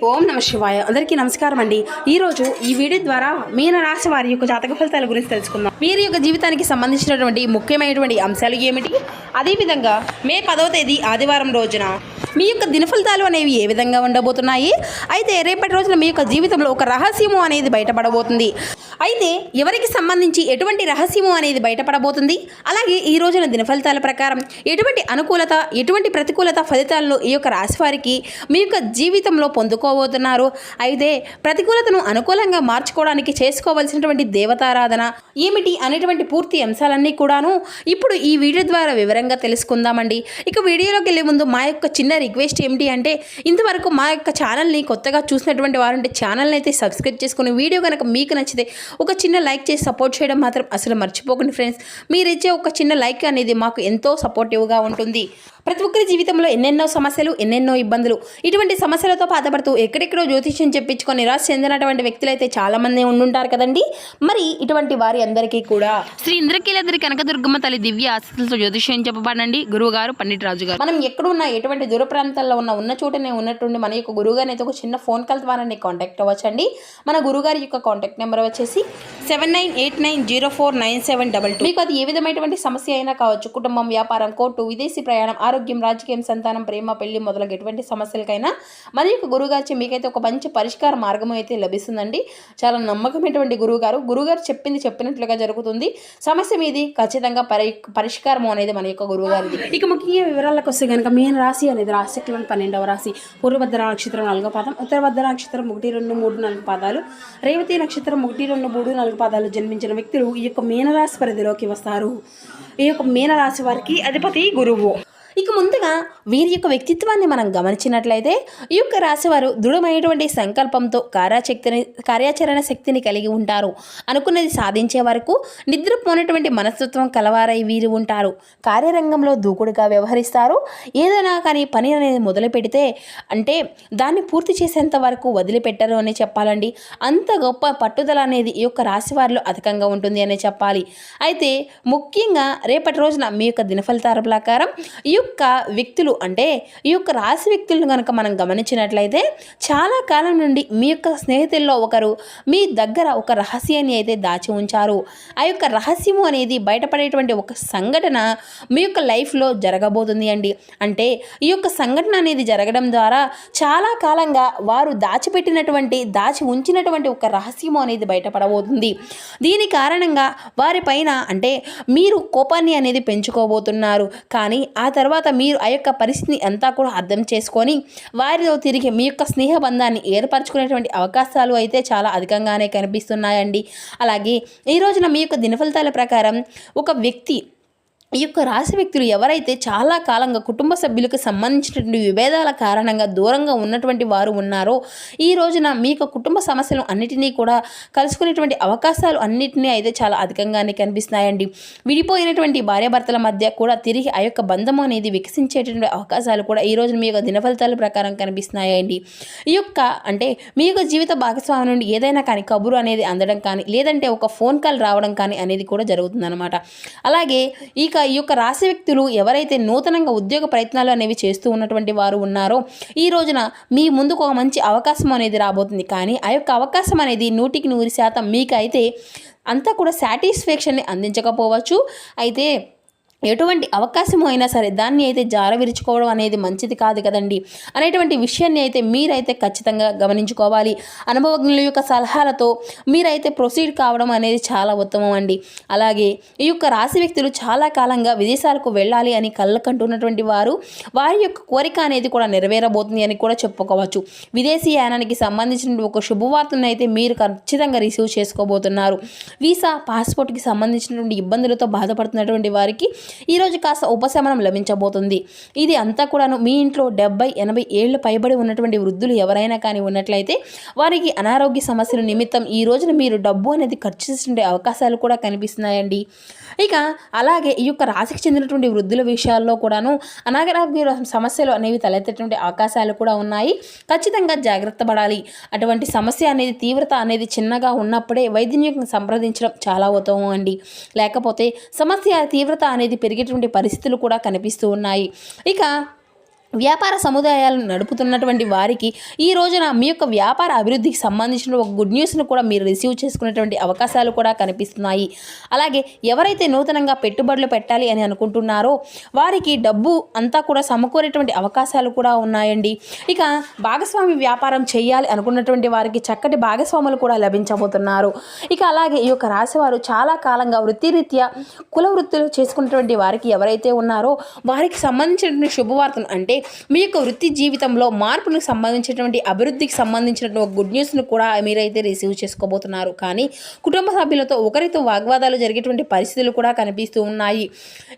ఓం నమ శివాయ. అందరికీ నమస్కారం అండి. ఈరోజు ఈ వీడియో ద్వారా మీన రాశి వారి యొక్క జాతక ఫలితాల గురించి తెలుసుకుందాం. వీరి యొక్క జీవితానికి సంబంధించినటువంటి ముఖ్యమైనటువంటి అంశాలు ఏమిటి, అదేవిధంగా మే 10వ తేదీ ఆదివారం రోజున మీ యొక్క దినఫలితాలు అనేవి ఏ విధంగా ఉండబోతున్నాయి, అయితే రేపటి రోజున మీ యొక్క జీవితంలో ఒక రహస్యము అనేది బయటపడబోతుంది. అయితే ఎవరికి సంబంధించి ఎటువంటి రహస్యము అనేది బయటపడబోతుంది, అలాగే ఈ రోజున దినఫలితాల ప్రకారం ఎటువంటి అనుకూలత ఎటువంటి ప్రతికూలత ఫలితాలను ఈ యొక్క రాశి వారికి మీ యొక్క జీవితంలో పొందుకోబోతున్నారు. అయితే ప్రతికూలతను అనుకూలంగా మార్చుకోవడానికి చేసుకోవాల్సినటువంటి దేవతారాధన ఏమిటి అనేటువంటి పూర్తి అంశాలన్నీ కూడాను ఇప్పుడు ఈ వీడియో ద్వారా వివరంగా తెలుసుకుందామండి. ఇక వీడియోలోకి వెళ్ళే ముందు మా యొక్క చిన్న రిక్వెస్ట్ ఏమిటి అంటే, ఇంతవరకు మా యొక్క ఛానల్ని కొత్తగా చూసినటువంటి వారుంటే ఛానల్ని అయితే సబ్స్క్రైబ్ చేసుకుని వీడియో కనుక మీకు నచ్చితే ఒక చిన్న లైక్ చేసి సపోర్ట్ చేయడం మాత్రం అసలు మర్చిపోకండి ఫ్రెండ్స్. మీరు ఇచ్చే ఒక చిన్న లైక్ అనేది మాకు ఎంతో సపోర్టివ్గా ఉంటుంది. ప్రతి ఒక్కరి జీవితంలో ఎన్నెన్నో సమస్యలు, ఎన్నెన్నో ఇబ్బందులు, ఇటువంటి సమస్యలతో బాధపడుతూ ఎక్కడెక్కడో జ్యోతిష్యం చెప్పించుకొని నిరాశ చెందినటువంటి వ్యక్తులు అయితే చాలామంది ఉండుంటారు కదండి. మరి ఇటువంటి వారి అందరికీ కూడా శ్రీ ఇంద్రకీలాద్రి కనకదుర్గమ్మ తల్లి దివ్య ఆశీస్సులతో జ్యోతిష్యం చెప్పబడండి గురువు గారు పండిట్ రాజు గారు. మనం ఎక్కడున్నా ఎటువంటి దూర ప్రాంతాల్లో ఉన్న చోటనే ఉన్నట్టుండి మన యొక్క గురువుగారిని అయితే ఒక చిన్న ఫోన్ కాల్ ద్వారా కాంటాక్ట్ అవ్వచ్చండి. మన గురుగారి యొక్క కాంటాక్ట్ నెంబర్ వచ్చేసి 7989049722. మీకు అది ఏ విధమైనటువంటి సమస్య అయినా కావచ్చు, కుటుంబం, వ్యాపారం, కోర్టు, విదేశీ ప్రయాణం, ఆరోగ్యం, రాజకీయం, సంతానం, ప్రేమ, పెళ్లి మొదలగు ఎటువంటి సమస్యలకైనా మన యొక్క గురుగారి మీకైతే ఒక మంచి పరిష్కార మార్గం అయితే లభిస్తుందండి. చాలా నమ్మకమైనటువంటి గురువుగారు చెప్పినట్లుగా జరుగుతుంది. సమస్య మీది ఖచ్చితంగా పరిష్కారం అనేది మన యొక్క గురువుగారిది. ఇక ముఖ్య వివరాలకు వస్తే కనుక మీన రాశి అనేది రాశిలోని 12వ రాశి. పూర్వభద్ర నక్షత్రం 4వ పాదం, ఉత్తరభద్ర నక్షత్రం 1, 2, 3, 4 పాదాలు, రేవతి నక్షత్రం 1, 2, 3, 4 పాదాలు జన్మించిన వ్యక్తులు ఈ యొక్క మీనరాశి పరిధిలోకి వస్తారు. ఈ యొక్క మీనరాశి వారికి అధిపతి గురువు. ఇక ముందుగా వీరి యొక్క వ్యక్తిత్వాన్ని మనం గమనించినట్లయితే ఈ యొక్క రాశివారు దృఢమైనటువంటి సంకల్పంతో కార్యాచరణ శక్తిని కలిగి ఉంటారు. అనుకున్నది సాధించే వరకు నిద్రపోనటువంటి మనస్తత్వం కలవారై వీరు ఉంటారు. కార్యరంగంలో దూకుడుగా వ్యవహరిస్తారు. ఏదైనా కానీ పని అనేది మొదలు పెడితే అంటే దాన్ని పూర్తి చేసేంత వరకు వదిలిపెట్టరు అని చెప్పాలండి. అంత గొప్ప పట్టుదల అనేది ఈ యొక్క రాశివారిలో అధికంగా ఉంటుంది అనే చెప్పాలి. అయితే ముఖ్యంగా రేపటి రోజున మీ యొక్క దినఫలితాల ప్రకారం ఈ యొక్క వ్యక్తులు అంటే ఈ యొక్క రాశి వ్యక్తులను కనుక మనం గమనించినట్లయితే చాలా కాలం నుండి మీ యొక్క స్నేహితుల్లో ఒకరు మీ దగ్గర ఒక రహస్యాన్ని అయితే దాచి ఉంచారు. ఆ యొక్క రహస్యము అనేది బయటపడేటువంటి ఒక సంఘటన మీ యొక్క లైఫ్లో జరగబోతుంది అండి. అంటే ఈ యొక్క సంఘటన అనేది జరగడం ద్వారా చాలా కాలంగా వారు దాచి ఉంచినటువంటి ఒక రహస్యము అనేది బయటపడబోతుంది. దీని కారణంగా వారిపైన అంటే మీరు కోపాన్ని అనేది పెంచుకోబోతున్నారు. కానీ ఆ తర్వాత మీరు ఆ యొక్క పరిస్థితిని అంతా కూడా అర్థం చేసుకొని వారితో తిరిగి మీ యొక్క స్నేహబంధాన్ని ఏర్పరచుకునేటువంటి అవకాశాలు అయితే చాలా అధికంగానే కనిపిస్తున్నాయండి. అలాగే ఈ రోజున మీ యొక్క దినఫలితాల ప్రకారం ఒక వ్యక్తి ఈ యొక్క రాశి వ్యక్తులు ఎవరైతే చాలా కాలంగా కుటుంబ సభ్యులకు సంబంధించినటువంటి విభేదాల కారణంగా దూరంగా ఉన్నటువంటి వారు ఉన్నారో ఈ రోజున మీ యొక్క కుటుంబ సమస్యలు అన్నిటినీ కూడా కలుసుకునేటువంటి అవకాశాలు అన్నిటినీ అయితే చాలా అధికంగానే కనిపిస్తున్నాయండి. విడిపోయినటువంటి భార్యాభర్తల మధ్య కూడా తిరిగి ఆ యొక్క బంధం అనేది వికసించేటువంటి అవకాశాలు కూడా ఈ రోజున మీ యొక్క దినఫలితాల ప్రకారం కనిపిస్తున్నాయండి. ఈ యొక్క అంటే మీ యొక్క జీవిత భాగస్వామి నుండి ఏదైనా కానీ కబురు అనేది అందడం కానీ లేదంటే ఒక ఫోన్ కాల్ రావడం కానీ అనేది కూడా జరుగుతుందన్నమాట. అలాగే ఈ యొక్క రాశి వ్యక్తులు ఎవరైతే నూతనంగా ఉద్యోగ ప్రయత్నాలు అనేవి చేస్తూ ఉన్నటువంటి వారు ఉన్నారో ఈ రోజున మీ ముందుకు ఒక మంచి అవకాశం అనేది రాబోతుంది. కానీ ఆ యొక్క అవకాశం అనేది 100% మీకు అయితే అంతా కూడా సాటిస్ఫాక్షన్ని అందించకపోవచ్చు. అయితే ఎటువంటి అవకాశము అయినా సరే దాన్ని అయితే జారవిరుచుకోవడం అనేది మంచిది కాదు కదండి అనేటువంటి విషయాన్ని అయితే మీరైతే ఖచ్చితంగా గమనించుకోవాలి. అనుభవజ్ఞుల యొక్క సలహాలతో మీరైతే ప్రొసీడ్ కావడం అనేది చాలా ఉత్తమం అండి. అలాగే ఈ యొక్క రాశి వ్యక్తులు చాలా కాలంగా విదేశాలకు వెళ్ళాలి అని కళ్ళకంటున్నటువంటి వారి యొక్క కోరిక అనేది కూడా నెరవేరబోతుంది అని కూడా చెప్పుకోవచ్చు. విదేశీ యానానికి సంబంధించిన ఒక శుభవార్తను అయితే మీరు ఖచ్చితంగా రిసీవ్ చేసుకోబోతున్నారు. వీసా, పాస్పోర్ట్కి సంబంధించినటువంటి ఇబ్బందులతో బాధపడుతున్నటువంటి వారికి ఈరోజు కాస్త ఉపశమనం లభించబోతుంది. ఇది అంతా కూడాను మీ ఇంట్లో 70-80 ఏళ్ళు పైబడి ఉన్నటువంటి వృద్ధులు ఎవరైనా కానీ ఉన్నట్లయితే వారికి అనారోగ్య సమస్యల నిమిత్తం ఈ రోజున మీరు డబ్బు అనేది ఖర్చు చేసే అవకాశాలు కూడా కనిపిస్తున్నాయండి. ఇక అలాగే ఈ యొక్క రాశికి చెందినటువంటి వృద్ధుల విషయాల్లో కూడాను అనారోగ్య సమస్యలు అనేవి తలెత్తేటువంటి అవకాశాలు కూడా ఉన్నాయి. ఖచ్చితంగా జాగ్రత్త పడాలి. అటువంటి సమస్య అనేది తీవ్రత అనేది చిన్నగా ఉన్నప్పుడే వైద్యుని సంప్రదించడం చాలా ఉత్తమం అండి. లేకపోతే సమస్య తీవ్రత అనేది పెరిగేటువంటి పరిస్థితులు కూడా కనిపిస్తూ ఉన్నాయి. ఇక వ్యాపార సముదాయాలను నడుపుతున్నటువంటి వారికి ఈ రోజున మీ యొక్క వ్యాపార అభివృద్ధికి సంబంధించిన ఒక గుడ్ న్యూస్ను కూడా మీరు రిసీవ్ చేసుకునేటువంటి అవకాశాలు కూడా కనిపిస్తున్నాయి. అలాగే ఎవరైతే నూతనంగా పెట్టుబడులు పెట్టాలి అని అనుకుంటున్నారో వారికి డబ్బు అంతా కూడా సమకూరేటువంటి అవకాశాలు కూడా ఉన్నాయండి. ఇక భాగస్వామి వ్యాపారం చేయాలి అనుకున్నటువంటి వారికి చక్కటి భాగస్వాములు కూడా లభించబోతున్నారు. ఇక అలాగే ఈ యొక్క రాశివారు చాలా కాలంగా వృత్తిరీత్యా కుల వృత్తులు చేసుకున్నటువంటి వారికి ఎవరైతే ఉన్నారో వారికి సంబంధించినటువంటి శుభవార్తను అంటే మీ యొక్క వృత్తి జీవితంలో మార్పులకు సంబంధించినటువంటి అభివృద్ధికి సంబంధించినటువంటి గుడ్ న్యూస్ను కూడా మీరైతే రిసీవ్ చేసుకోబోతున్నారు. కానీ కుటుంబ సభ్యులతో ఒకరితో వాగ్వాదాలు జరిగేటువంటి పరిస్థితులు కూడా కనిపిస్తూ ఉన్నాయి.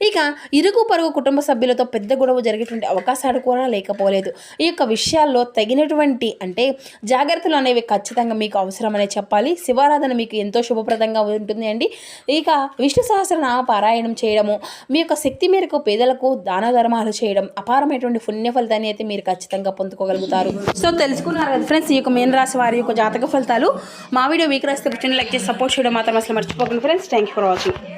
ఇక ఇరుగు పొరుగు కుటుంబ సభ్యులతో పెద్ద గొడవ జరిగేటువంటి అవకాశాలు కూడా లేకపోలేదు. ఈ యొక్క విషయాల్లో తగినటువంటి అంటే జాగ్రత్తలు అనేవి ఖచ్చితంగా మీకు అవసరమనే చెప్పాలి. శివారాధన మీకు ఎంతో శుభప్రదంగా ఉంటుంది అండి. ఇక విష్ణు సహస్రనామ పారాయణం చేయడము, మీ యొక్క శక్తి మేరకు పేదలకు దాన ధర్మాలు చేయడం అపారమైనటువంటి పుణ్య ఫలితాన్ని అయితే మీరు ఖచ్చితంగా పొందుకోగలుగుతారు. సో తెలుసుకున్నారు కదా ఫ్రెండ్స్, ఈ యొక్క మీన రాశి వారి యొక్క జాతక ఫలితాలు. మా వీడియో మీకు రాస్తే లైక్ చేసి సపోర్ట్ చేయడం మాత్రం అసలు మర్చిపోకండి friends. Thank you for watching.